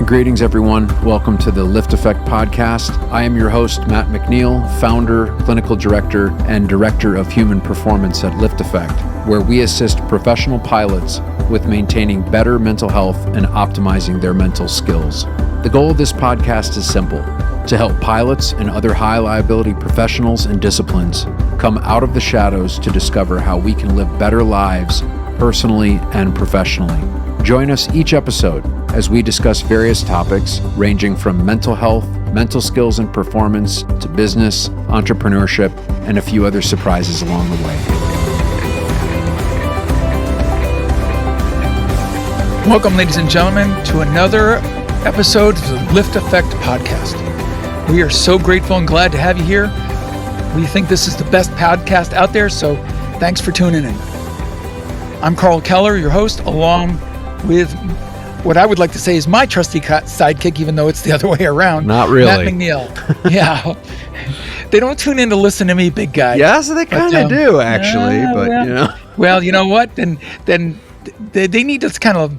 Greetings, everyone. Welcome to the LiftAffect podcast. I am your host, Matt McNeil, founder, clinical director, and director of human performance at LiftAffect, where we assist professional pilots with maintaining better mental health and optimizing their mental skills. The goal of this podcast is simple: to help pilots and other high liability professionals and disciplines come out of the shadows to discover how we can live better lives personally and professionally. Join us each episode as we discuss various topics ranging from mental health, mental skills and performance, to business, entrepreneurship, and a few other surprises along the way. Welcome, ladies and gentlemen, to another episode of the LiftAffect podcast. We are so grateful and glad to have you here. We think this is the best podcast out there, so thanks for tuning in. I'm Karl Keller, your host, along with what I would like to say is my trusty sidekick, even though it's the other way around. Not really. Matt McNeil. Yeah. They don't tune in to listen to me, big guy. Yes, they kind of do, actually. But you know. Well, you know what? Then they need to kind of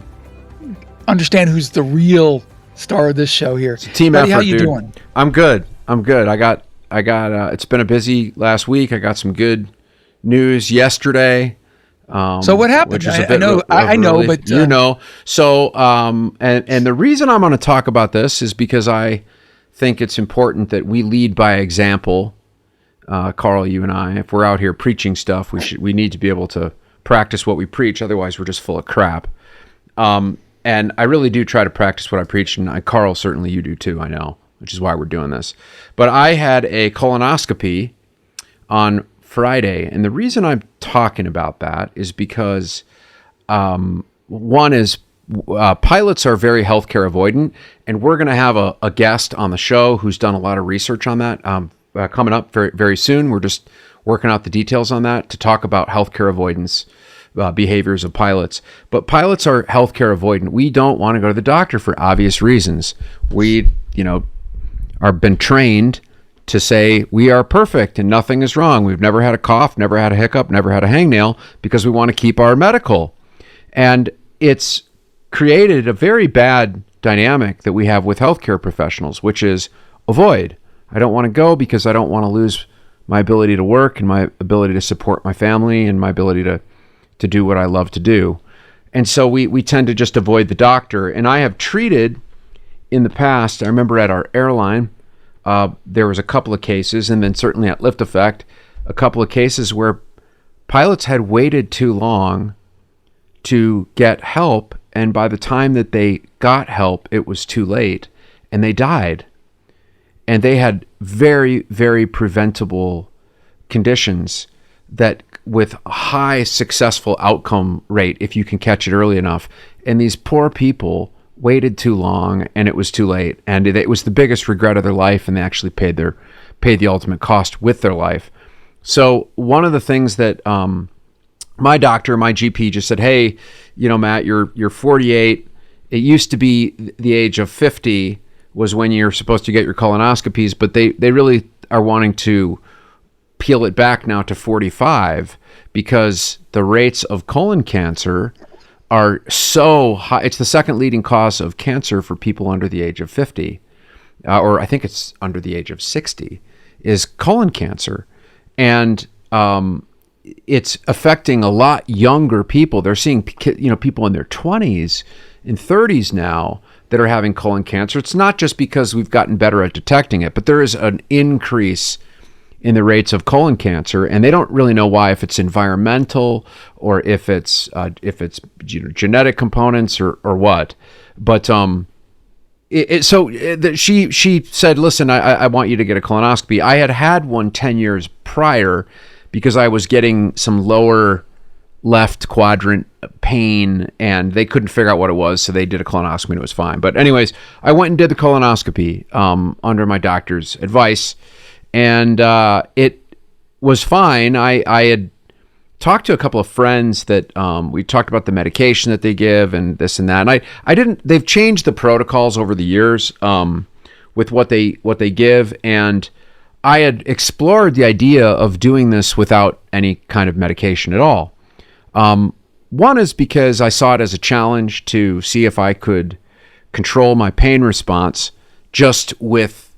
understand who's the real star of this show here. It's a team Buddy, effort, how you dude. doing? I'm good. I got. It's been a busy last week. I got some good news yesterday. So what happened? Which is I know, but you know. So, and the reason I'm going to talk about this is because I think it's important that we lead by example. Karl, you and I, if we're out here preaching stuff, we need to be able to practice what we preach. Otherwise, we're just full of crap. And I really do try to practice what I preach, and Karl, certainly you do too. I know, which is why we're doing this. But I had a colonoscopy on Friday, and the reason I'm talking about that is because one is pilots are very healthcare avoidant, and we're going to have a guest on the show who's done a lot of research on that coming up very, very soon. We're just working out the details on that to talk about healthcare avoidance behaviors of pilots. But pilots are healthcare avoidant. We don't want to go to the doctor for obvious reasons. We, are been trained to say we are perfect and nothing is wrong. We've never had a cough, never had a hiccup, never had a hangnail, because we want to keep our medical. And it's created a very bad dynamic that we have with healthcare professionals, which is avoid. I don't want to go because I don't want to lose my ability to work and my ability to support my family and my ability to do what I love to do. And so we tend to just avoid the doctor. And I have treated in the past, I remember at our airline, there was a couple of cases, and then certainly at LiftAffect, a couple of cases where pilots had waited too long to get help, and by the time that they got help, it was too late, and they died. And they had very, very preventable conditions that with a high successful outcome rate, if you can catch it early enough. And these poor people waited too long, and it was too late, and it was the biggest regret of their life, and they actually paid the ultimate cost with their life. So one of the things that my doctor, my GP, just said, hey, Matt, you're 48. It used to be the age of 50 was when you're supposed to get your colonoscopies, but they really are wanting to peel it back now to 45 because the rates of colon cancer are so high. It's the second leading cause of cancer for people under the age of 50, or I think it's under the age of 60, is colon cancer. And it's affecting a lot younger people. They're seeing people in their 20s and 30s now that are having colon cancer. It's not just because we've gotten better at detecting it, but there is an increase in the rates of colon cancer, and they don't really know why, if it's environmental or if it's genetic components or what. But she said, listen, I want you to get a colonoscopy. I had one 10 years prior because I was getting some lower left quadrant pain, and they couldn't figure out what it was, so they did a colonoscopy and it was fine. But anyways, I went and did the colonoscopy under my doctor's advice. And it was fine. I had talked to a couple of friends that we talked about the medication that they give and this and that. And they've changed the protocols over the years with what they give. And I had explored the idea of doing this without any kind of medication at all. One is because I saw it as a challenge to see if I could control my pain response just with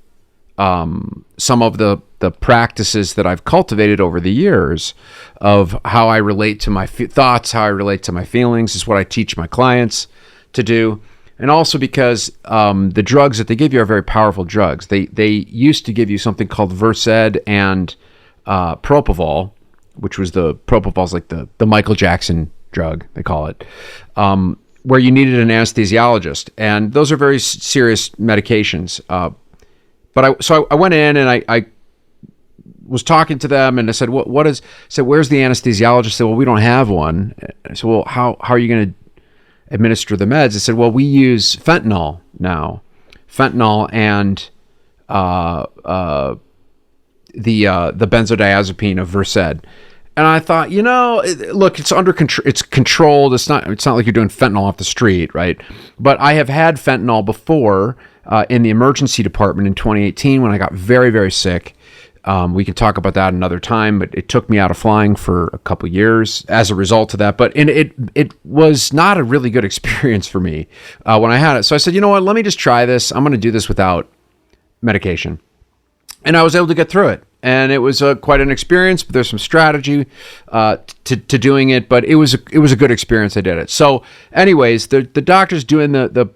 some of the practices that I've cultivated over the years of how I relate to my thoughts, how I relate to my feelings is what I teach my clients to do. And also because the drugs that they give you are very powerful drugs. They used to give you something called Versed and propofol, which was propofol's like the Michael Jackson drug, they call it, where you needed an anesthesiologist. And those are very serious medications. So I went in and I was talking to them and I said, I said, where's the anesthesiologist? I said, well, we don't have one. I said, well, how are you going to administer the meds? I said, well, we use fentanyl now. Fentanyl and the benzodiazepine of Versed. And I thought, look, it's under control. It's controlled. It's not like you're doing fentanyl off the street, right? But I have had fentanyl before in the emergency department in 2018 when I got very, very sick. We can talk about that another time, but it took me out of flying for a couple years as a result of that. But it was not a really good experience for me when I had it. So I said, you know what? Let me just try this. I'm going to do this without medication. And I was able to get through it. And it was quite an experience, but there's some strategy to doing it. But it was a good experience. I did it. So anyways, the doctor's doing the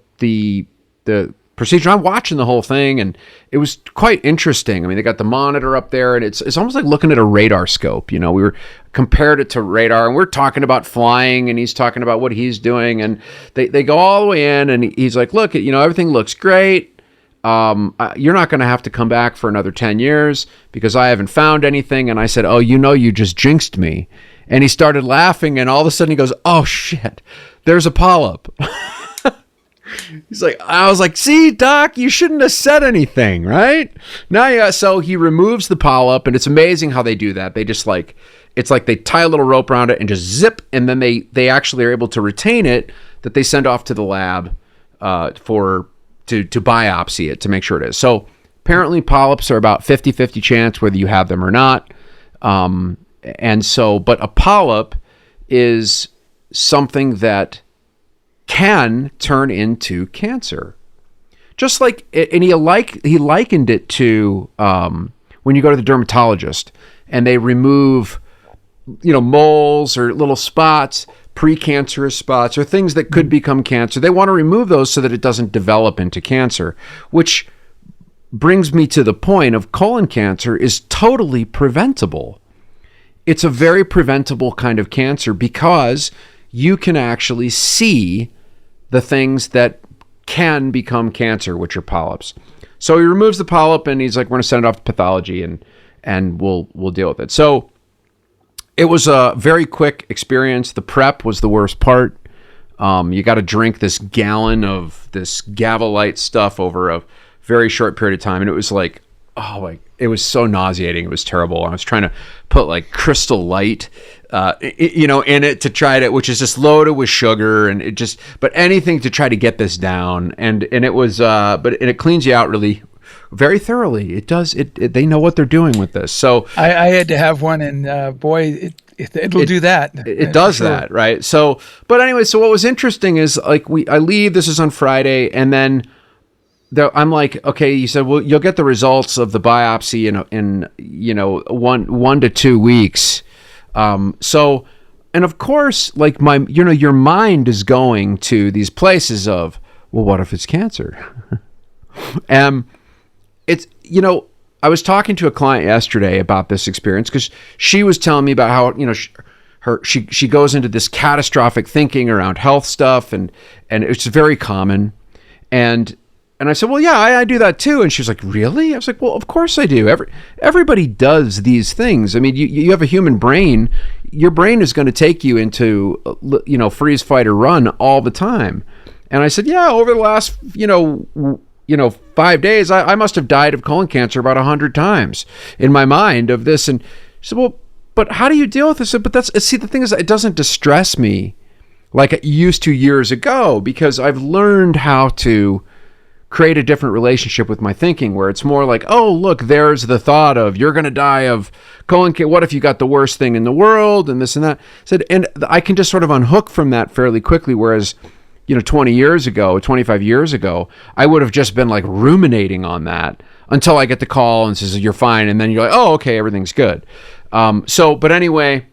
procedure. I'm watching the whole thing, and it was quite interesting. I mean, they got the monitor up there, and it's almost like looking at a radar scope. We were compared it to radar, and we're talking about flying, and he's talking about what he's doing, and they go all the way in, and he's like, look, everything looks great. You're not going to have to come back for another 10 years because I haven't found anything. And I said, oh, you just jinxed me. And he started laughing, and all of a sudden he goes, oh shit, there's a polyp. I was like, see, doc, you shouldn't have said anything, right? So he removes the polyp, and it's amazing how they do that. They just it's like they tie a little rope around it and just zip, and then they actually are able to retain it, that they send off to the lab to biopsy it to make sure it is. So apparently polyps are about 50-50 chance whether you have them or not. But a polyp is something that can turn into cancer. Just like, and he likened it to when you go to the dermatologist and they remove, moles or little spots, precancerous spots or things that could become cancer. They want to remove those so that it doesn't develop into cancer, which brings me to the point of colon cancer is totally preventable. It's a very preventable kind of cancer because you can actually see the things that can become cancer, which are polyps. So he removes the polyp and he's like, we're going to send it off to pathology and we'll deal with it. So it was a very quick experience. The prep was the worst part. You got to drink this gallon of this Gavolite stuff over a very short period of time. And it was it was so nauseating. It was terrible. I was trying to put Crystal Light, in it to try to, which is just loaded with sugar and but anything to try to get this down. And it was, but it cleans you out really very thoroughly. It does. They know what they're doing with this. So I had to have one, and boy, it'll do that. It does sure. That, right? So, but anyway, so what was interesting is I leave. This is on Friday, and then I'm like, okay, you said, well, you'll get the results of the biopsy in 1 to 2 weeks. So, and of course, your mind is going to these places of, well, what if it's cancer? It's, I was talking to a client yesterday about this experience because she was telling me about how, she goes into this catastrophic thinking around health stuff and it's very common. And I said, well, yeah, I do that too. And she was like, really? I was like, well, of course I do. Everybody does these things. I mean, you have a human brain. Your brain is going to take you into, freeze, fight, or run all the time. And I said, yeah, over the last, 5 days, I must have died of colon cancer about 100 times in my mind of this. And she said, well, but how do you deal with this? But the thing is, it doesn't distress me like it used to years ago because I've learned how to create a different relationship with my thinking where it's more like, oh, look, there's the thought of you're going to die of colon cancer. What if you got the worst thing in the world and this and that? And I can just sort of unhook from that fairly quickly. Whereas 20 years ago, 25 years ago, I would have just been like ruminating on that until I get the call and says, you're fine. And then you're like, oh, okay, everything's good. But anyway,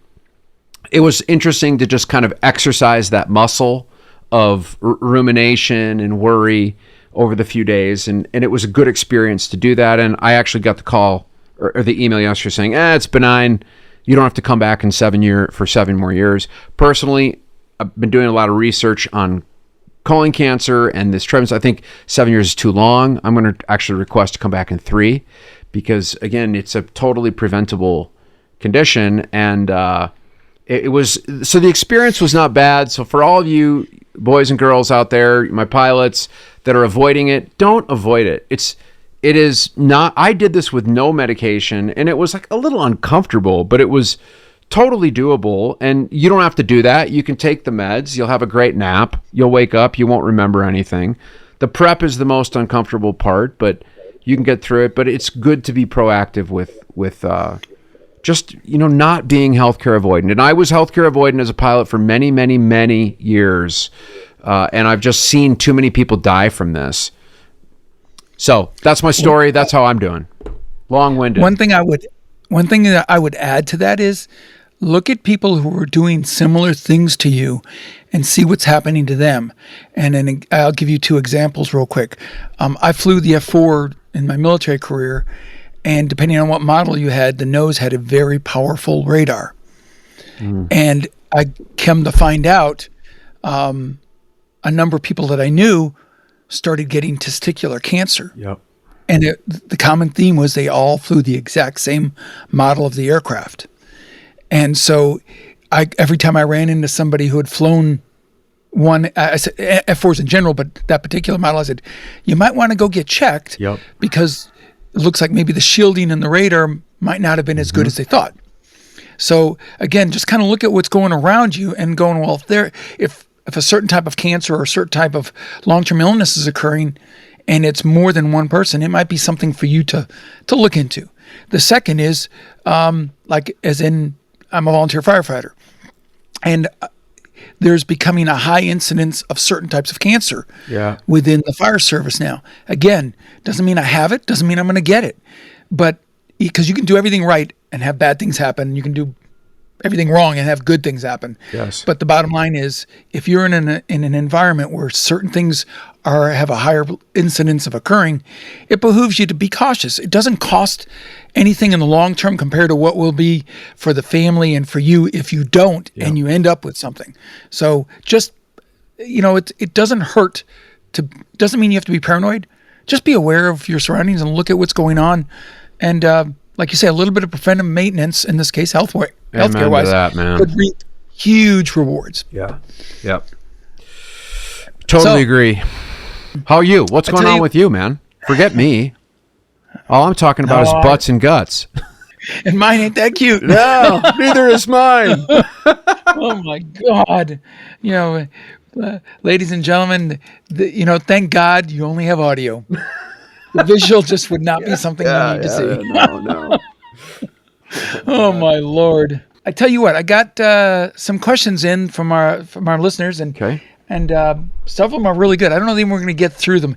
it was interesting to just kind of exercise that muscle of rumination and worry over the few days. And it was a good experience to do that. And I actually got the call or the email yesterday saying, it's benign. You don't have to come back in 7 more years. Personally, I've been doing a lot of research on colon cancer and this trend. I think 7 years is too long. I'm going to actually request to come back in 3 because, again, it's a totally preventable condition. And the experience was not bad. So for all of you boys and girls out there, my pilots that are avoiding it, don't avoid it. It is not, I did this with no medication and it was like a little uncomfortable, but it was totally doable. And you don't have to do that. You can take the meds. You'll have a great nap. You'll wake up. You won't remember anything. The prep is the most uncomfortable part, but you can get through it. But it's good to be proactive with just, not being healthcare avoidant. And I was healthcare avoidant as a pilot for many, many, many years. And I've just seen too many people die from this. So that's my story. That's how I'm doing. Long-winded. One thing that I would add to that is look at people who are doing similar things to you and see what's happening to them. And then I'll give you 2 examples real quick. I flew the F4 in my military career, and depending on what model you had, the nose had a very powerful radar. And I came to find out a number of people that I knew started getting testicular cancer. Yep. And the common theme was they all flew the exact same model of the aircraft. And so every time I ran into somebody who had flown one, I said F4s in general, but that particular model, I said, you might want to go get checked because it looks like maybe the shielding in the radar might not have been as good as they thought. So again, just kind of look at what's going around you and going, well, if a certain type of cancer or a certain type of long-term illness is occurring and it's more than one person, it might be something for you to look into. The second is, as in I'm a volunteer firefighter, and there's becoming a high incidence of certain types of cancer within the fire service now. Again, doesn't mean I have it, doesn't mean I'm going to get it, but because you can do everything right and have bad things happen, you can do everything wrong and have good things happen. Yes. But the bottom line is, if you're in an environment where certain things have a higher incidence of occurring, it behooves you to be cautious. It doesn't cost anything in the long term compared to what will be for the family and for you if you don't and you end up with something. So just, it doesn't hurt doesn't mean you have to be paranoid. Just be aware of your surroundings and look at what's going on. And like you say, a little bit of preventive maintenance, in this case, healthcare-wise, could reap huge rewards. Yeah. Yep. Totally agree. How are you? What's going on with you, man? Forget me. All I'm talking about is butts and guts. And mine ain't that cute. No, neither is mine. Oh my God. Ladies and gentlemen, thank God you only have audio. The visual just would not be something you need to see. No. Oh my Lord! I tell you what, I got some questions in from our listeners, and some of them are really good. I don't know if we're going to get through them.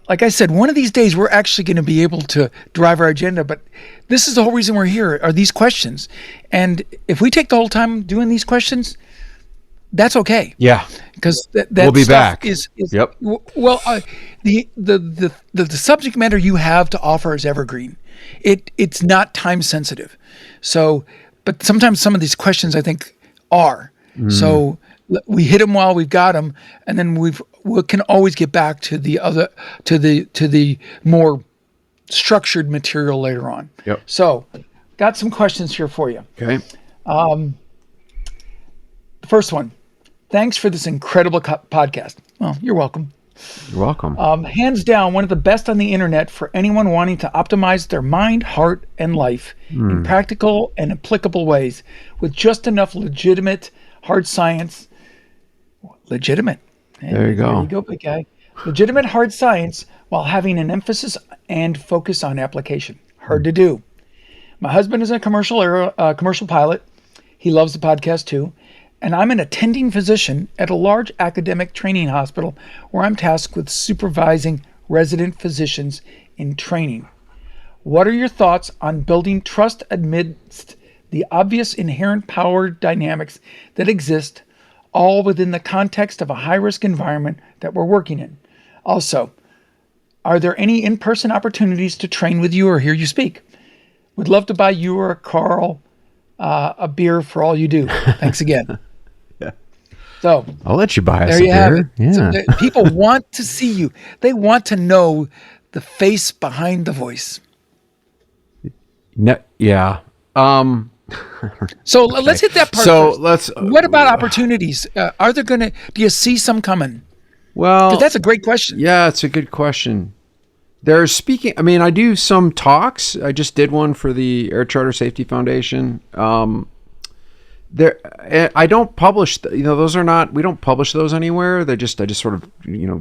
Like I said, one of these days we're actually going to be able to drive our agenda. But this is the whole reason we're here: are these questions. And if we take the whole time doing these questions, that's okay. Yeah, because that we'll be back. Yep. Well, the subject matter you have to offer is evergreen. It's not time sensitive. So, but sometimes some of these questions I think are. So we hit them while we've got them, and then we can always get back to the more structured material later on. Yep. So, got some questions here for you. Okay. The first one. Thanks for this incredible podcast. Well, you're welcome. You're welcome. Hands down, one of the best on the internet for anyone wanting to optimize their mind, heart, and life in practical and applicable ways with just enough legitimate hard science. Legitimate. There you go. There you go, big guy. Legitimate hard science while having an emphasis and focus on application. Hard to do. My husband is a commercial pilot. He loves the podcast too. and I'm an attending physician at a large academic training hospital where I'm tasked with supervising resident physicians in training. What are your thoughts on building trust amidst the obvious inherent power dynamics that exist, all within the context of a high-risk environment that we're working in? Also, are there any in-person opportunities to train with you or hear you speak? Would love to buy you or Karl a beer for all you do. Thanks again. Yeah. So I'll let you buy us there a you beer. have it. Yeah. So people want to see you. They want to know the face behind the voice. No, yeah. So let's hit that part So first. let's. What about opportunities? Are there going to? Do you see some coming? Well, Because that's a great question. yeah, it's a good question. There's speaking. I mean, I do some talks. I just did one for the Air Charter Safety Foundation. I don't publish. Those are not. We don't publish those anywhere. I just sort of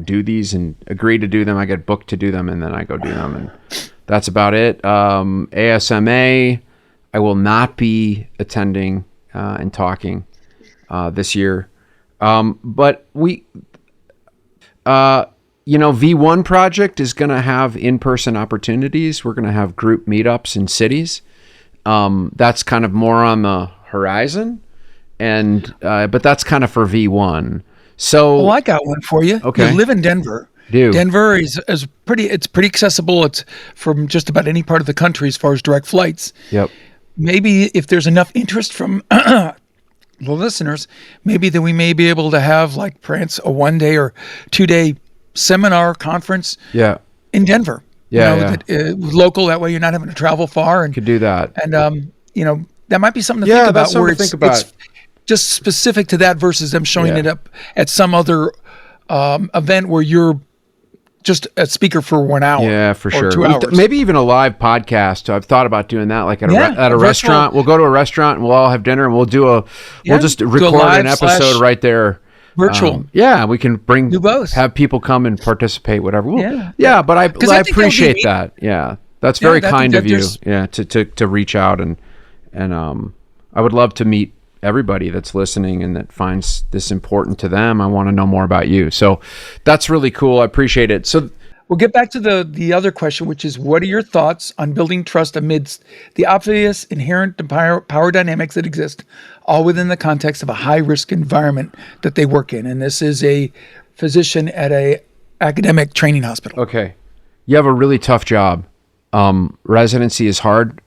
do these and agree to do them. I get booked to do them, and then I go do them, and that's about it. ASMA, I will not be attending and talking this year, but we. V1 Project is going to have in-person opportunities. We're going to have group meetups in cities. That's kind of more on the horizon, but that's kind of for V1. So, I got one for you. Okay. You live in Denver. Denver is pretty. It's pretty accessible. It's from just about any part of the country as far as direct flights. Yep. Maybe if there's enough interest from the listeners, maybe that we may be able to have perhaps a 1-day or 2-day seminar conference. Yeah. In Denver. Yeah. Local. That way you're not having to travel far. And could do that. And that might be something to think about. That's something to think about. It's just specific to that versus them showing it up at some other event where you're just a speaker for 1 hour. Yeah, for sure. 2 hours. Maybe even a live podcast. I've thought about doing that, like at a restaurant. We'll go to a restaurant and we'll all have dinner and we'll we'll just record an episode right there. Virtual. We can do both. Have people come and participate, whatever. But I appreciate that. Yeah, that's very kind of you. Yeah, to reach out and I would love to meet everybody that's listening and that finds this important to them. I want to know more about you. So that's really cool. I appreciate it. So we'll get back to the other question, which is, what are your thoughts on building trust amidst the obvious inherent power dynamics that exist, all within the context of a high-risk environment that they work in? And this is a physician at a academic training hospital. Okay. You have a really tough job. Residency is hard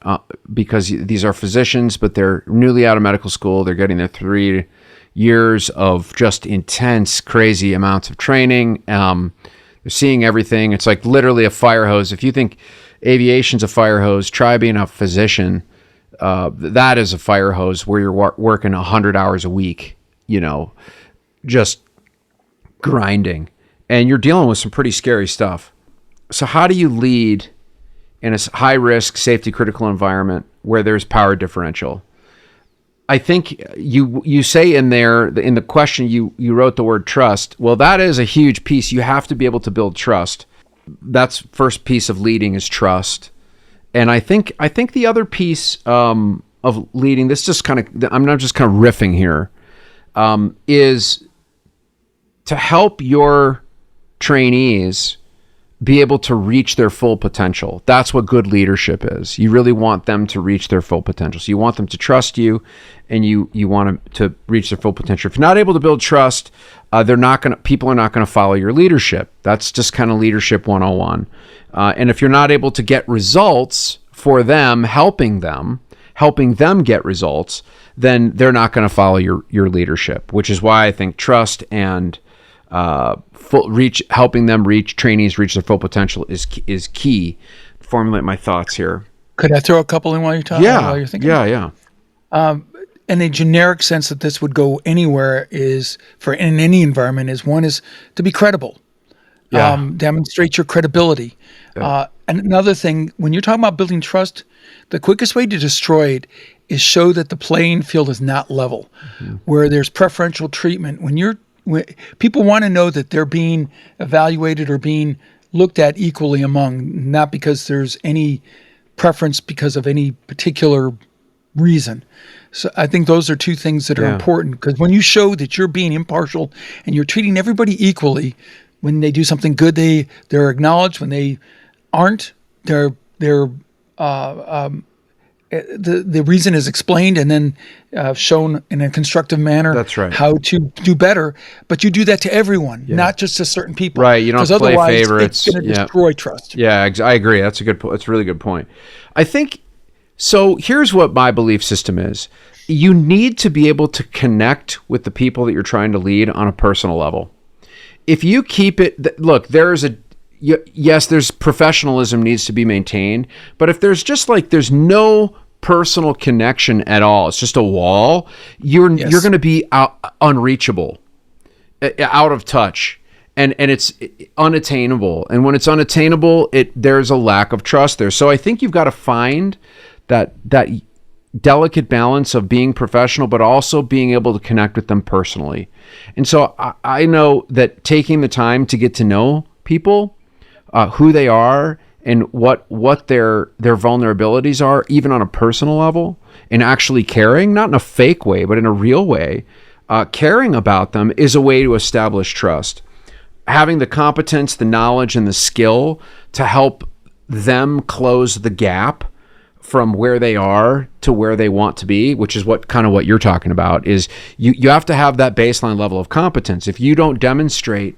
because these are physicians, but they're newly out of medical school. They're getting their 3 years of just intense, crazy amounts of training. They're seeing everything. It's like literally a fire hose. If you think aviation's a fire hose, try being a physician. That is a fire hose where you're working 100 hours a week, just grinding. And you're dealing with some pretty scary stuff. So how do you lead in a high-risk, safety-critical environment where there's power differential? I think you say in there, in the question, you wrote the word trust. Well, that is a huge piece. You have to be able to build trust. That's first piece of leading is trust. And I think the other piece of leading, this just kind of, I'm not just kind of riffing here, is to help your trainees be able to reach their full potential. That's what good leadership is. You really want them to reach their full potential. So you want them to trust you, and you want them to reach their full potential. If you're not able to build trust, people are not going to follow your leadership. That's just kind of leadership 101. And if you're not able to get results for them, helping them get results, then they're not going to follow your leadership, which is why I think trust and helping them trainees reach their full potential is key. Formulate my thoughts here. Could I throw a couple in while you're talking? While you're thinking? Yeah. In a generic sense that this would go anywhere is in any environment is one is to be credible. Demonstrate your credibility. And another thing, when you're talking about building trust, the quickest way to destroy it is show that the playing field is not level, where there's preferential treatment. When people want to know that they're being evaluated or being looked at equally among, not because there's any preference because of any particular reason. So I think those are two things that are important, because when you show that you're being impartial and you're treating everybody equally, when they do something good, they're acknowledged. When they aren't, the reason is explained and then shown in a constructive manner. That's right. How to do better, but you do that to everyone, not just to certain people. Right. You don't play favorites. It's going to destroy trust. Yeah, I agree. That's a really good point. I think. So here's what my belief system is. You need to be able to connect with the people that you're trying to lead on a personal level. If you keep it, look, yes, there's professionalism needs to be maintained, but if there's just there's no personal connection at all, it's just a wall, you're going to be unreachable, out of touch. And it's unattainable. And when it's unattainable, there's a lack of trust there. So I think you've got to find that delicate balance of being professional, but also being able to connect with them personally. And so I know that taking the time to get to know people, who they are, and what their vulnerabilities are, even on a personal level, and actually caring, not in a fake way, but in a real way, caring about them is a way to establish trust. Having the competence, the knowledge, and the skill to help them close the gap from where they are to where they want to be, which is what you're talking about, is you have to have that baseline level of competence. If you don't demonstrate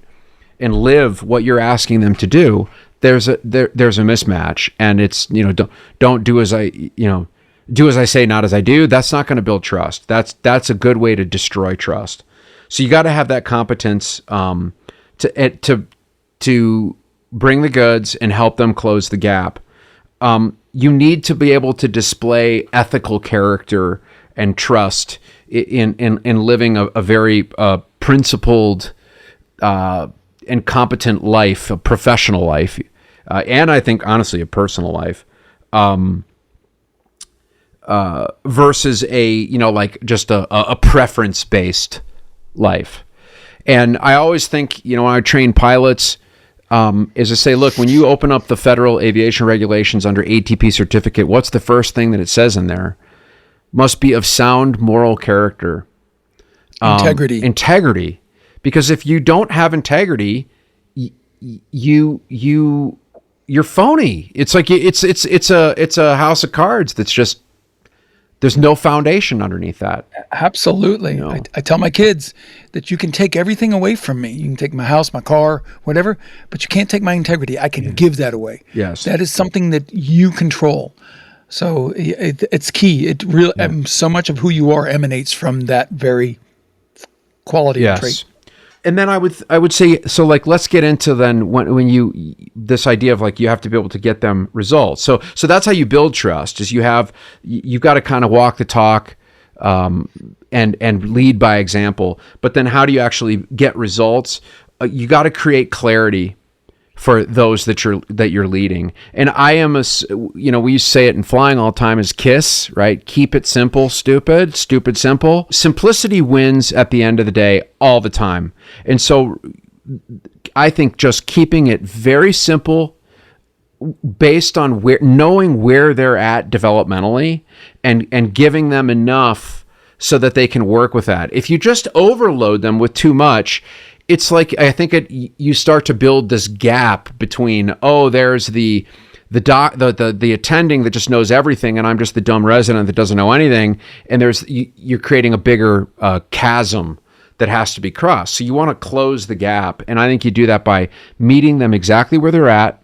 and live what you're asking them to do, there's a mismatch, and it's, don't do as I, do as I say, not as I do. That's not going to build trust. That's a good way to destroy trust. So you got to have that competence to bring the goods and help them close the gap. You need to be able to display ethical character and trust in living a very principled and competent life, a professional life, and I think honestly a personal life, versus just a preference based life. And I always think, when I train pilots, is to say, look, when you open up the federal aviation regulations under ATP certificate, what's the first thing that it says in there? Must be of sound moral character. Integrity. Because if you don't have integrity, you're phony. It's like it's a house of cards that's just, there's no foundation underneath that. Absolutely. I tell my kids that you can take everything away from me. You can take my house, my car, whatever, but you can't take my integrity. I can give that away. Yes. That is something that you control. So it's key. So much of who you are emanates from that very quality and trait. And then I would say, so let's get into then when this idea of you have to be able to get them results. So that's how you build trust, is you've got to kind of walk the talk, and lead by example. But then how do you actually get results? You got to create clarity for those that you're leading. And I am we used to say it in flying all the time, is KISS, right? Keep it simple, stupid, simple. Simplicity wins at the end of the day all the time. And so I think just keeping it very simple, based on knowing where they're at developmentally, and giving them enough so that they can work with that. If you just overload them with too much, it's I think you start to build this gap between, there's the attending that just knows everything, and I'm just the dumb resident that doesn't know anything, and you're creating a bigger chasm that has to be crossed. So you want to close the gap, and I think you do that by meeting them exactly where they're at,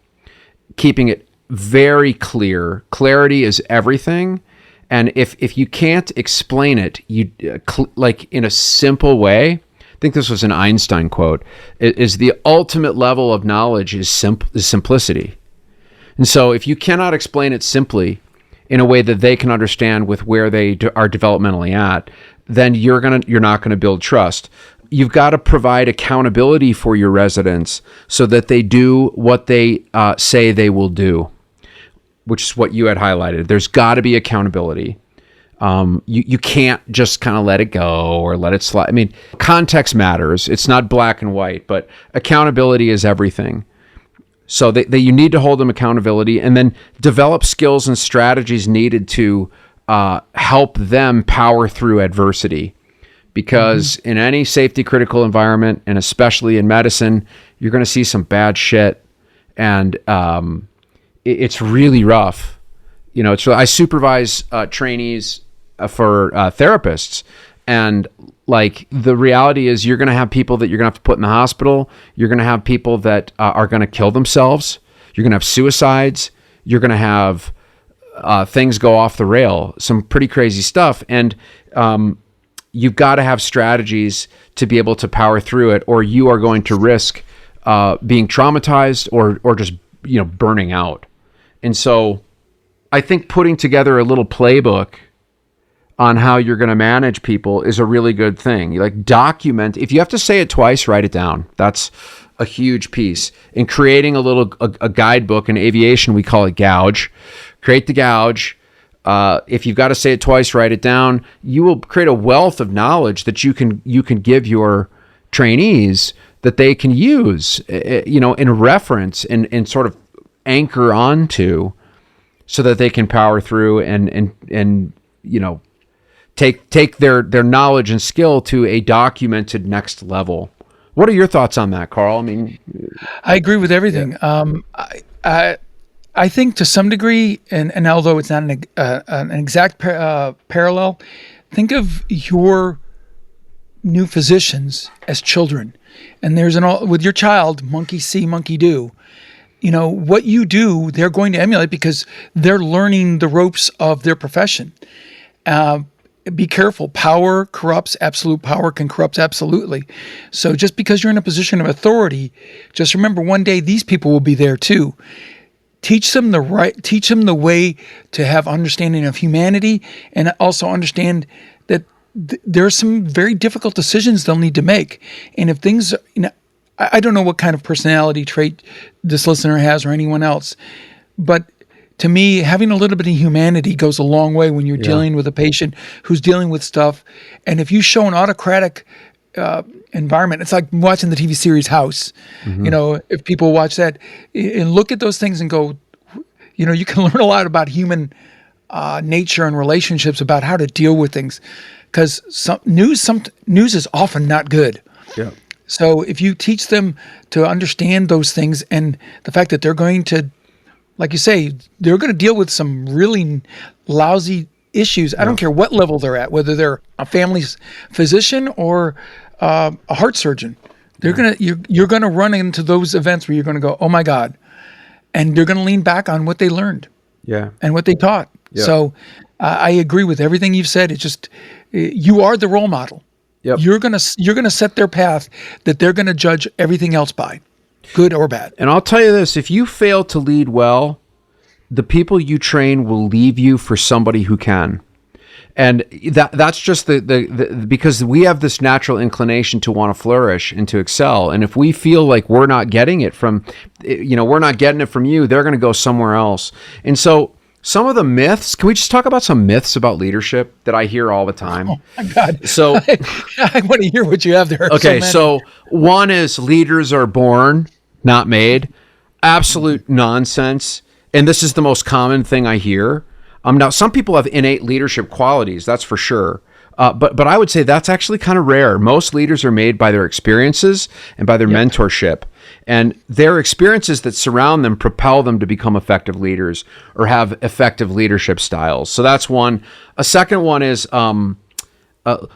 keeping it very clear. Clarity is everything. And if you can't explain it, in a simple way, I think this was an Einstein quote, is the ultimate level of knowledge is simplicity. And so if you cannot explain it simply in a way that they can understand with where they are developmentally at, then you're not going to build trust. You've got to provide accountability for your residents so that they do what they say they will do, which is what you had highlighted. There's got to be accountability. You can't just kind of let it go or let it slide. I mean, context matters. It's not black and white, but accountability is everything. So you need to hold them accountability, and then develop skills and strategies needed to help them power through adversity. Because in any safety critical environment, and especially in medicine, you're going to see some bad shit, and it's really rough. I supervise trainees for therapists, and like the reality is, you're going to have people that you're going to have to put in the hospital. You're going to have people that are going to kill themselves. You're going to have suicides. You're going to have things go off the rail. Some pretty crazy stuff, and you've got to have strategies to be able to power through it, or you are going to risk being traumatized or just burning out. And so I think putting together a little playbook on how you're going to manage people is a really good thing. You document. If you have to say it twice, write it down. That's a huge piece. In creating a guidebook in aviation, we call it gouge. Create the gouge. If you've got to say it twice, write it down. You will create a wealth of knowledge that you can give your trainees that they can use, in reference and sort of anchor onto, so that they can power through and take their knowledge and skill to a documented next level. What are your thoughts on that, Karl? I mean, I agree with everything. Yeah. I think to some degree, and although it's not an exact parallel, think of your new physicians as children. And there's with your child, monkey see, monkey do. What you do, they're going to emulate because they're learning the ropes of their profession. Be careful. Power corrupts. Absolute power can corrupt absolutely. So just because you're in a position of authority, just remember one day these people will be there too. Teach them the way to have understanding of humanity, and also understand that there are some very difficult decisions they'll need to make. And if things, I don't know what kind of personality trait this listener has or anyone else, but to me, having a little bit of humanity goes a long way when you're dealing with a patient who's dealing with stuff. And if you show an autocratic environment, it's like watching the TV series House. If people watch that and look at those things and go, you can learn a lot about human nature and relationships, about how to deal with things, because news is often not good. Yeah. So if you teach them to understand those things, and the fact that they're going to, like you say, they're going to deal with some really lousy issues. I don't care what level they're at, whether they're a family physician or a heart surgeon. You're gonna run into those events where you're gonna go, oh my God, and they're gonna lean back on what they learned, and what they taught. Yeah. So I agree with everything you've said. It's just you are the role model. Yep. You're gonna set their path that they're gonna judge everything else by, good or bad. And I'll tell you this: if you fail to lead well, the people you train will leave you for somebody who can. And that's just the because we have this natural inclination to want to flourish and to excel. And if we feel like we're not getting it from, we're not getting it from you, they're going to go somewhere else. And so some of the myths, can we just talk about some myths about leadership that I hear all the time? Oh my God. So I want to hear what you have there. Okay. So one is leaders are born, not made. Absolute nonsense. And this is the most common thing I hear. Now, some people have innate leadership qualities, that's for sure. But I would say that's actually kind of rare. Most leaders are made by their experiences and by their mentorship. And their experiences that surround them propel them to become effective leaders or have effective leadership styles. So that's one. A second one is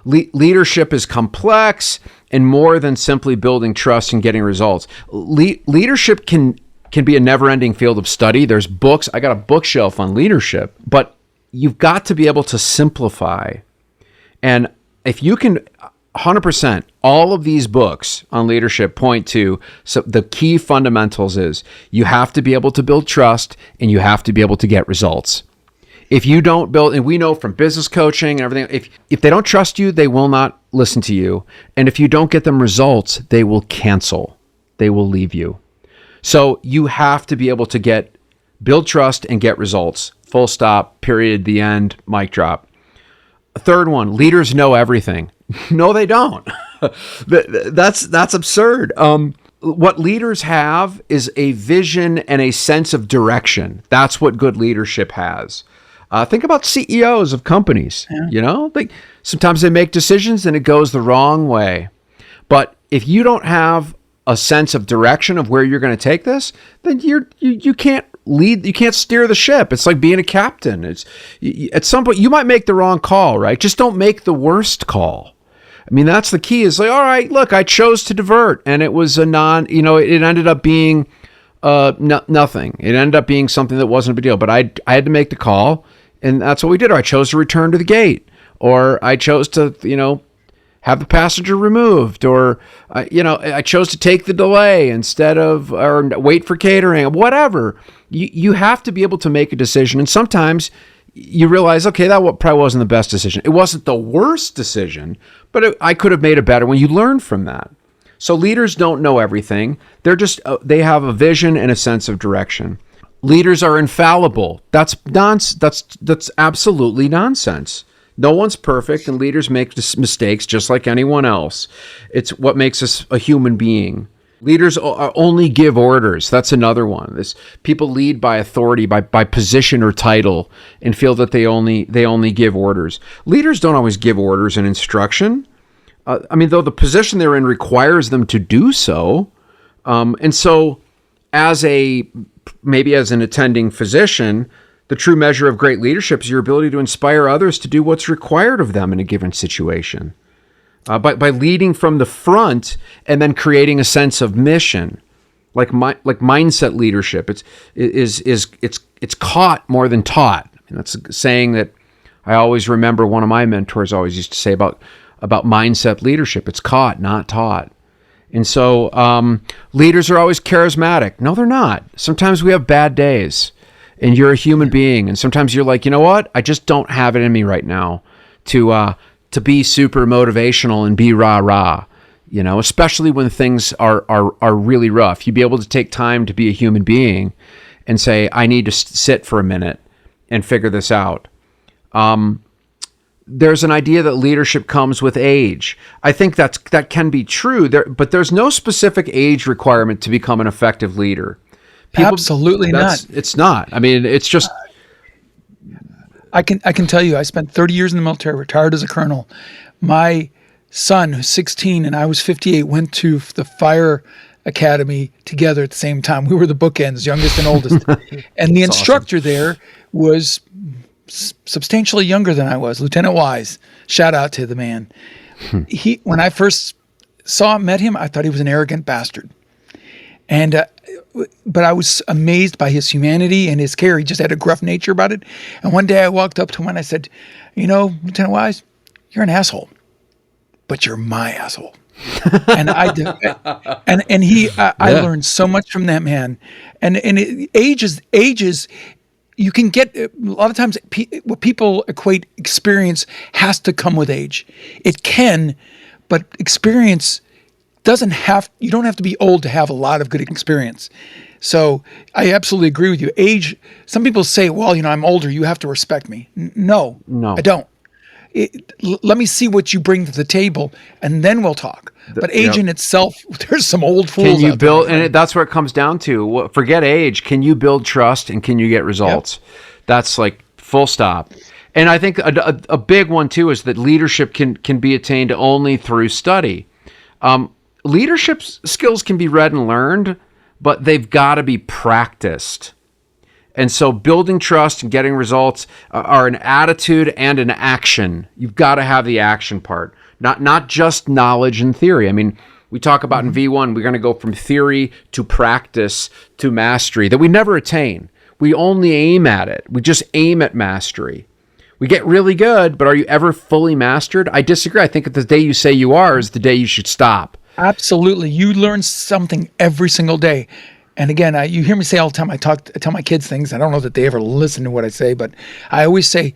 leadership is complex and more than simply building trust and getting results. Leadership can be a never-ending field of study. There's books. I got a bookshelf on leadership, but you've got to be able to simplify. And if you can, 100%, all of these books on leadership point to, so the key fundamentals is you have to be able to build trust and you have to be able to get results. If you don't build, and we know from business coaching and everything, if they don't trust you, they will not listen to you. And if you don't get them results, they will cancel. They will leave you. So you have to be able to build trust and get results. Full stop, period, the end, mic drop. A third one, leaders know everything. No, they don't. That's absurd. What leaders have is a vision and a sense of direction. That's what good leadership has. Think about CEOs of companies. Sometimes they make decisions and it goes the wrong way. But if you don't have a sense of direction of where you're going to take this, then you can't lead, you can't steer the ship. It's like being a captain. At some point you might make the wrong call, right? Just don't make the worst call. I mean, that's the key. Is like, all right, look, I chose to divert, and it was it ended up being nothing. It ended up being something that wasn't a big deal. But I had to make the call, and that's what we did. Or I chose to return to the gate, or I chose to have the passenger removed, or I chose to take the delay instead of, or wait for catering, whatever. You have to be able to make a decision, and sometimes you realize, okay, that probably wasn't the best decision. It wasn't the worst decision, but I could have made a better one. You learn from that. So leaders don't know everything. They have a vision and a sense of direction. Leaders are infallible. That's absolutely nonsense. No one's perfect, and leaders make mistakes just like anyone else. It's what makes us a human being. Leaders only give orders. That's another one. People lead by authority, by position or title, and feel that they only give orders. Leaders don't always give orders and instruction. Though the position they're in requires them to do so. And so maybe as an attending physician, the true measure of great leadership is your ability to inspire others to do what's required of them in a given situation. By leading from the front and then creating a sense of mission, like mindset leadership. It's caught more than taught. And that's a saying that I always remember. One of my mentors always used to say about mindset leadership. It's caught, not taught. And so leaders are always charismatic. No, they're not. Sometimes we have bad days, and you're a human being, and sometimes you're like, you know what? I just don't have it in me right now to be super motivational and be rah-rah, especially when things are really rough. You'd be able to take time to be a human being and say, I need to sit for a minute and figure this out. There's an idea that leadership comes with age. I think that can be true, but there's no specific age requirement to become an effective leader. Absolutely not. It's not. It's just... I can tell you, I spent 30 years in the military, retired as a colonel. My son, who's 16 and I was 58, went to the fire academy together at the same time. We were the bookends, youngest and oldest. And the instructor there was substantially younger than I was, Lieutenant Wise. Shout out to the man. When I first met him, I thought he was an arrogant bastard. But I was amazed by his humanity and his care. He just had a gruff nature about it. And one day I walked up to him and I said, Lieutenant Wise, you're an asshole, but you're my asshole. And I learned so much from that man. And ages, you can get, a lot of times what people equate experience has to come with age. It can, but experience you don't have to be old to have a lot of good experience. So I absolutely agree with you. Age, some people say, well, I'm older, you have to respect me. No, I don't. Let me see what you bring to the table, and then we'll talk. But age in itself, there's some old fools Can you out build, there. and that's where it comes down to. Forget age. Can you build trust, and can you get results? Yep. That's like full stop. And I think a big one, too, is that leadership can be attained only through study. Leadership skills can be read and learned, but they've got to be practiced. And so building trust and getting results are an attitude and an action. You've got to have the action part, not just knowledge and theory. We talk about in V1, we're going to go from theory to practice to mastery that we never attain. We only aim at it. We just aim at mastery. We get really good, but are you ever fully mastered? I disagree. I think that the day you say you are is the day you should stop. Absolutely. You learn something every single day. And again, you hear me say all the time, I tell my kids things. I don't know that they ever listen to what I say, but I always say,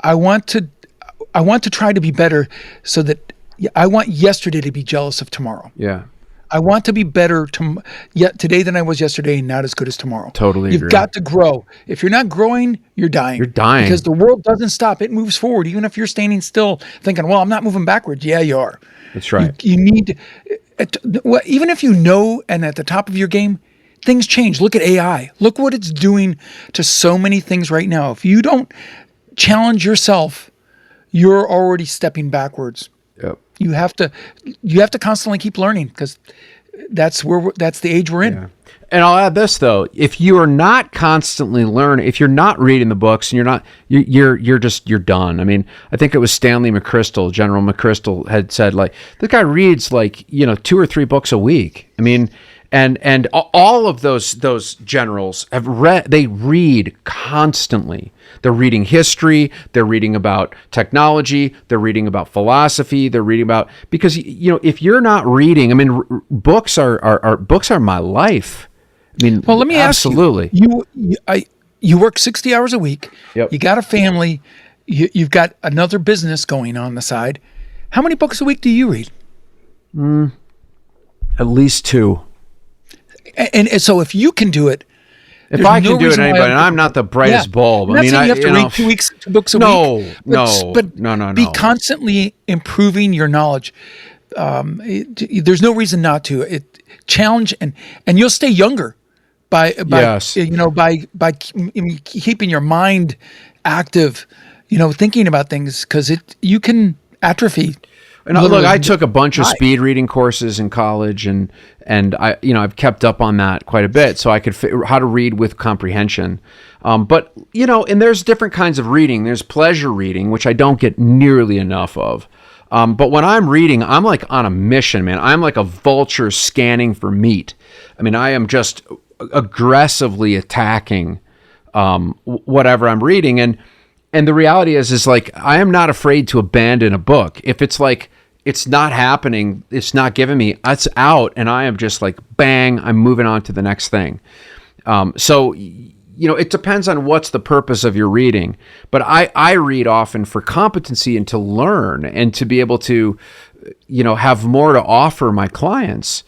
I want to try to be better so that I want yesterday to be jealous of tomorrow. Yeah. I want to be better today than I was yesterday and not as good as tomorrow. Totally You've agree. got to grow. If you're not growing, you're dying. You're dying. Because the world doesn't stop. It moves forward. Even if you're standing still thinking, well, I'm not moving backwards. Yeah, you are. That's right. You need, even if you know and at the top of your game, things change. Look at AI. Look what it's doing to so many things right now. If you don't challenge yourself, you're already stepping backwards. Yep. You have to constantly keep learning, because that's the age we're in. Yeah. And I'll add this though: if you are not constantly learning, if you're not reading the books, and you're done. I mean, I think it was Stanley McChrystal, General McChrystal, had said, like, this guy reads 2 or 3 books a week. I mean, and all of those generals they read constantly. They're reading history, they're reading about technology, they're reading about philosophy, they're reading about, because if you're not reading, I mean, books are my life. I mean, well, let me absolutely. ask you work 60 hours a week. Yep. You got a family, you've got another business going on the side. How many books a week do you read? At least 2. And so if you can do it, if I can do it, anybody, and I'm not the brightest bulb. I mean, you have to read 2 books a week. No. Be constantly improving your knowledge. There's no reason not to. Challenge, and you'll stay younger by keeping your mind active. Thinking about things, because you can atrophy. And look, I took a bunch of speed reading courses in college, and I've kept up on that quite a bit, so I could how to read with comprehension. But and there's different kinds of reading. There's pleasure reading, which I don't get nearly enough of. But when I'm reading, I'm like on a mission, man. I'm like a vulture scanning for meat. I mean, I am just aggressively attacking whatever I'm reading, and the reality is like, I am not afraid to abandon a book if it's like, it's not happening, it's not giving me, it's out, and I am just like, bang, I'm moving on to the next thing. So it depends on what's the purpose of your reading. But I read often for competency and to learn and to be able to, have more to offer my clients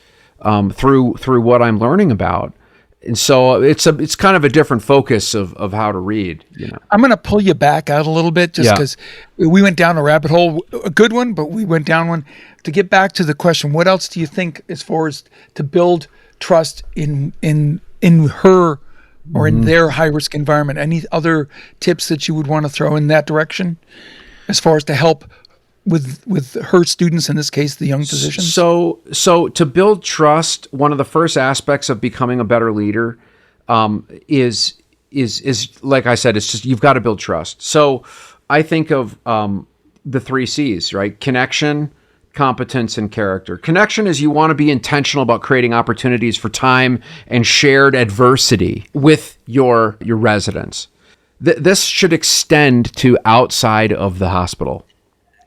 through what I'm learning about. And so it's kind of a different focus of how to read. I'm going to pull you back out a little bit, just because we went down a rabbit hole, a good one, but we went down one. To get back to the question, what else do you think as far as to build trust in her or in their high risk environment? Any other tips that you would want to throw in that direction as far as to help with her students, in this case, the young physicians? So to build trust, one of the first aspects of becoming a better leader is like I said, it's just, you've got to build trust. So I think of the 3 C's, right? Connection, competence, and character. Connection is, you want to be intentional about creating opportunities for time and shared adversity with your residents. This should extend to outside of the hospital.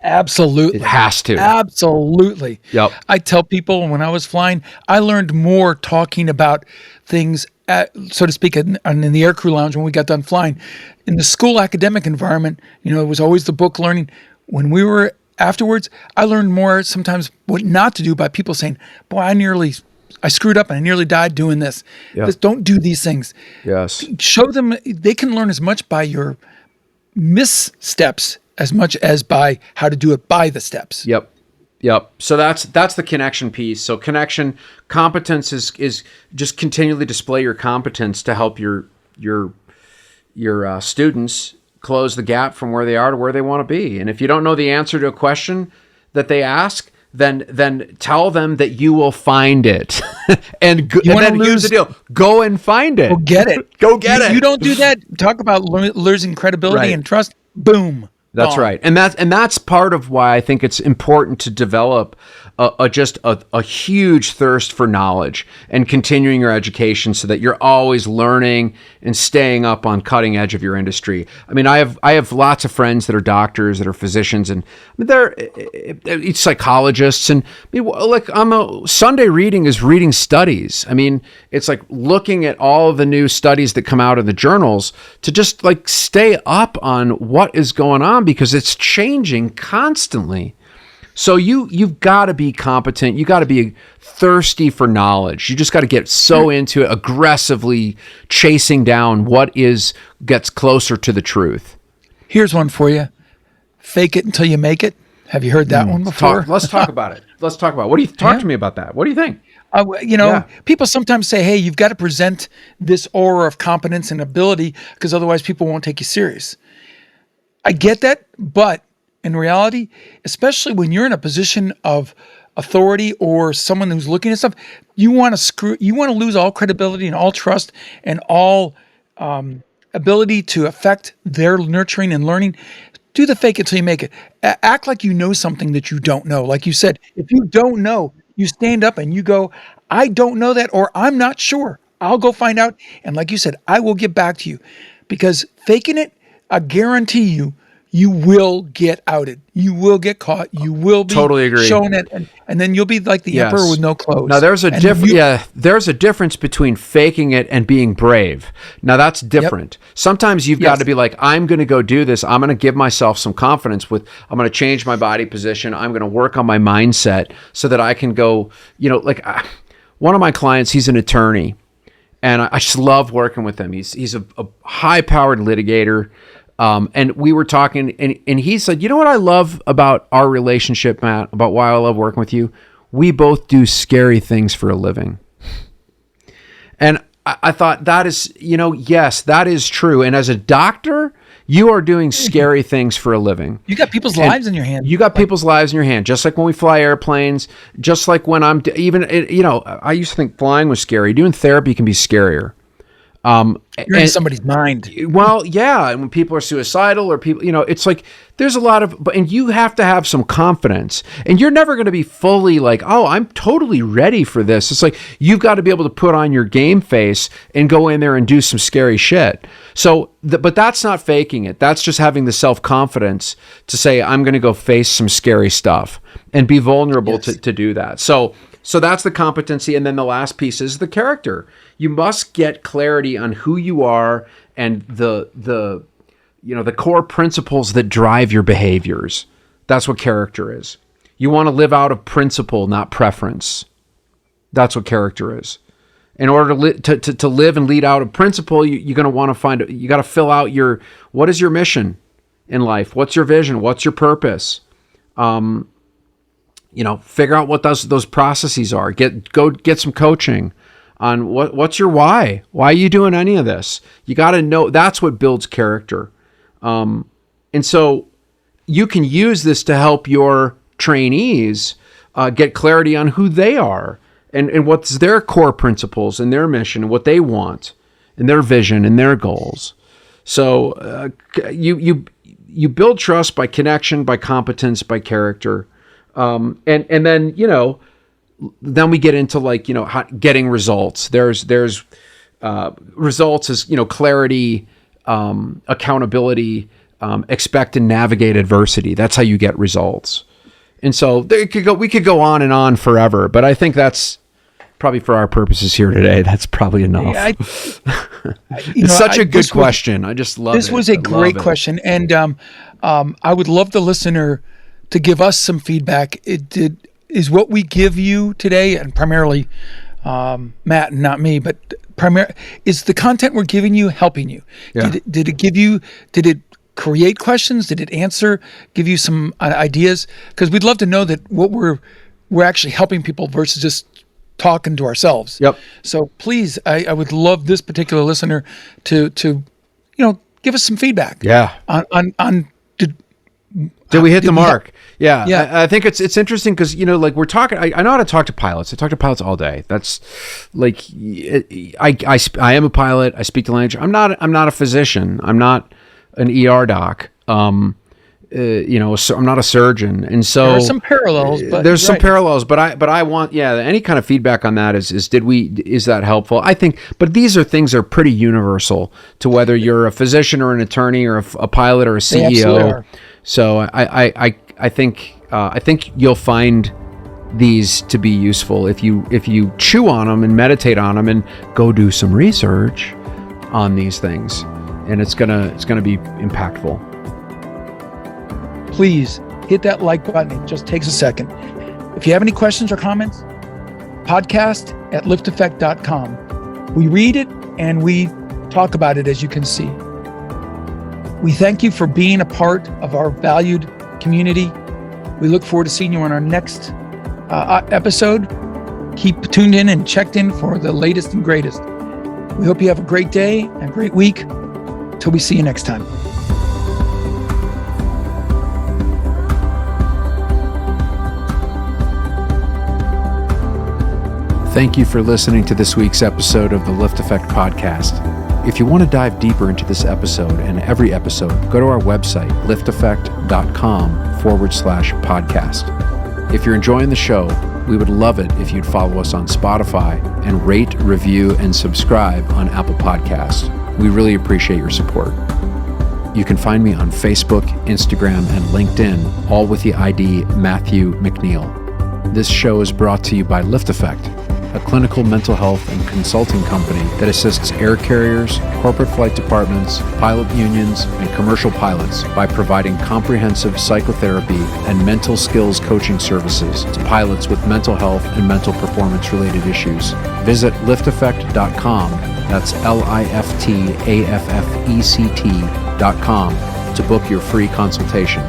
Absolutely. It has to. Absolutely. Yep. I tell people, when I was flying, I learned more talking about things, so to speak, in the aircrew lounge when we got done flying. In the school academic environment, it was always the book learning. When we were afterwards, I learned more sometimes what not to do by people saying, boy, I screwed up and I nearly died doing this. Yep. Just don't do these things. Yes. Show them they can learn as much by your missteps as much as by how to do it by the steps. Yep. So that's the connection piece. So connection, competence is just continually display your competence to help your students close the gap from where they are to where they want to be. And if you don't know the answer to a question that they ask, then tell them that you will find it. and then here's the deal: go and find it. Go get it. Go get it. You don't do that. Talk about losing credibility and trust. Boom. That's right. And that's part of why I think it's important to develop a huge thirst for knowledge and continuing your education, so that you're always learning and staying up on cutting edge of your industry. I mean, I have lots of friends that are doctors, that are physicians, and they're psychologists, and like Sunday reading is reading studies. I mean, it's like looking at all of the new studies that come out in the journals to just like stay up on what is going on, because it's changing constantly. So you've got to be competent. You got to be thirsty for knowledge. You just got to get so into it, aggressively chasing down what gets closer to the truth. Here's one for you. Fake it until you make it. Have you heard that one before? Let's talk about it. What do you talk to me about that? What do you think? People sometimes say, hey, you've got to present this aura of competence and ability, because otherwise people won't take you serious. I get that, but in reality, especially when you're in a position of authority or someone who's looking at stuff, you want to lose all credibility and all trust and all ability to affect their nurturing and learning. Do the fake it till you make it. Act like you know something that you don't know. Like you said, if you don't know, you stand up and you go, I don't know that, or I'm not sure. I'll go find out. And like you said, I will get back to you. Because faking it, I guarantee you will get outed. You will get caught. You will be Totally agree. shown it, and then you'll be like the emperor with no clothes. Now there's a difference between faking it and being brave. Now that's different. Yep. Sometimes you've got to be like, I'm going to go do this. I'm going to give myself some confidence I'm going to change my body position. I'm going to work on my mindset so that I can go, one of my clients, he's an attorney, and I just love working with him. He's a high-powered litigator. And we were talking, and he said, you know what I love about our relationship, Matt, about why I love working with you? We both do scary things for a living. And I thought that is, yes, that is true. And as a doctor, you are doing scary things for a living. You got people's lives in your hand. You got people's lives in your hand, just like when we fly airplanes, just like when I used to think flying was scary. Doing therapy can be scarier. You're in somebody's mind. Well, yeah. And when people are suicidal or people, it's like there's a lot of, and you have to have some confidence, and you're never going to be fully like, oh, I'm totally ready for this. It's like, you've got to be able to put on your game face and go in there and do some scary shit. So, but that's not faking it. That's just having the self-confidence to say, I'm going to go face some scary stuff and be vulnerable to do that. So that's the competency. And then the last piece is the character. You must get clarity on who you are and the core principles that drive your behaviors. That's what character is. You want to live out of principle, not preference. That's what character is. In order to live and lead out of principle, you're going to want to you got to fill out what is your mission in life? What's your vision? What's your purpose? Figure out what those processes are. Go get some coaching on what's your why. Why are you doing any of this? You got to know. That's what builds character. And so you can use this to help your trainees get clarity on who they are and what's their core principles and their mission and what they want and their vision and their goals. So you build trust by connection, by competence, by character. And then, then we get into getting results. There's results as, clarity, accountability, expect and navigate adversity. That's how you get results. And so we could go on and on forever, but I think that's probably for our purposes here today. That's probably enough. It's such a good question. I just love it. This was a great question. And, I would love the listener to give us some feedback. Is what we give you today, and primarily Matt and not me, but is the content we're giving you helping you? Yeah. Did it create questions? Did it give you some ideas? Because we'd love to know that what we're actually helping people versus just talking to ourselves. Yep. So please, I would love this particular listener to give us some feedback. Yeah. On did we hit the mark? Yeah. I think it's interesting because, we're talking, I know how to talk to pilots. I talk to pilots all day. That's like, I am a pilot. I speak the language. I'm not a physician. I'm not an ER doc. I'm not a surgeon. And so there are some parallels, but there's some parallels, but I want, any kind of feedback on that is that helpful? I think, but these are things that are pretty universal to whether you're a physician or an attorney or a pilot or a CEO. They absolutely are. So I think you'll find these to be useful if you chew on them and meditate on them and go do some research on these things, and it's gonna be impactful. Please hit that like button. It just takes a second. If you have any questions or comments, podcast@liftaffect.com. We read it and we talk about it, as you can see. We thank you for being a part of our valued community. We look forward to seeing you on our next episode. Keep tuned in and checked in for the latest and greatest. We hope you have a great day and a great week. Till we see you next time. Thank you for listening to this week's episode of the LiftAffect podcast. If you want to dive deeper into this episode and every episode, go to our website, LiftAffect.com/podcast. If you're enjoying the show, we would love it if you'd follow us on Spotify and rate, review, and subscribe on Apple Podcasts. We really appreciate your support. You can find me on Facebook, Instagram, and LinkedIn, all with the ID Matthew McNeil. This show is brought to you by LiftAffect, a clinical mental health and consulting company that assists air carriers, corporate flight departments, pilot unions, and commercial pilots by providing comprehensive psychotherapy and mental skills coaching services to pilots with mental health and mental performance-related issues. Visit LiftAffect.com, that's LiftAffect.com, to book your free consultation.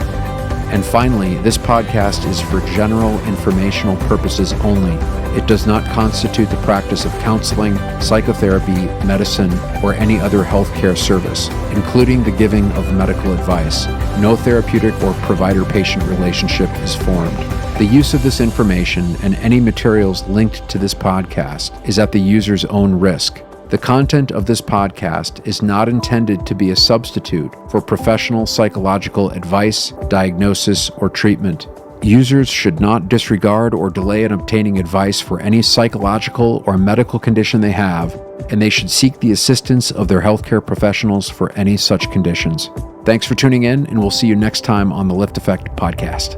And finally, this podcast is for general informational purposes only. It does not constitute the practice of counseling, psychotherapy, medicine, or any other healthcare service, including the giving of medical advice. No therapeutic or provider-patient relationship is formed. The use of this information and any materials linked to this podcast is at the user's own risk. The content of this podcast is not intended to be a substitute for professional psychological advice, diagnosis, or treatment. Users should not disregard or delay in obtaining advice for any psychological or medical condition they have, and they should seek the assistance of their healthcare professionals for any such conditions. Thanks for tuning in, and we'll see you next time on the LiftAffect podcast.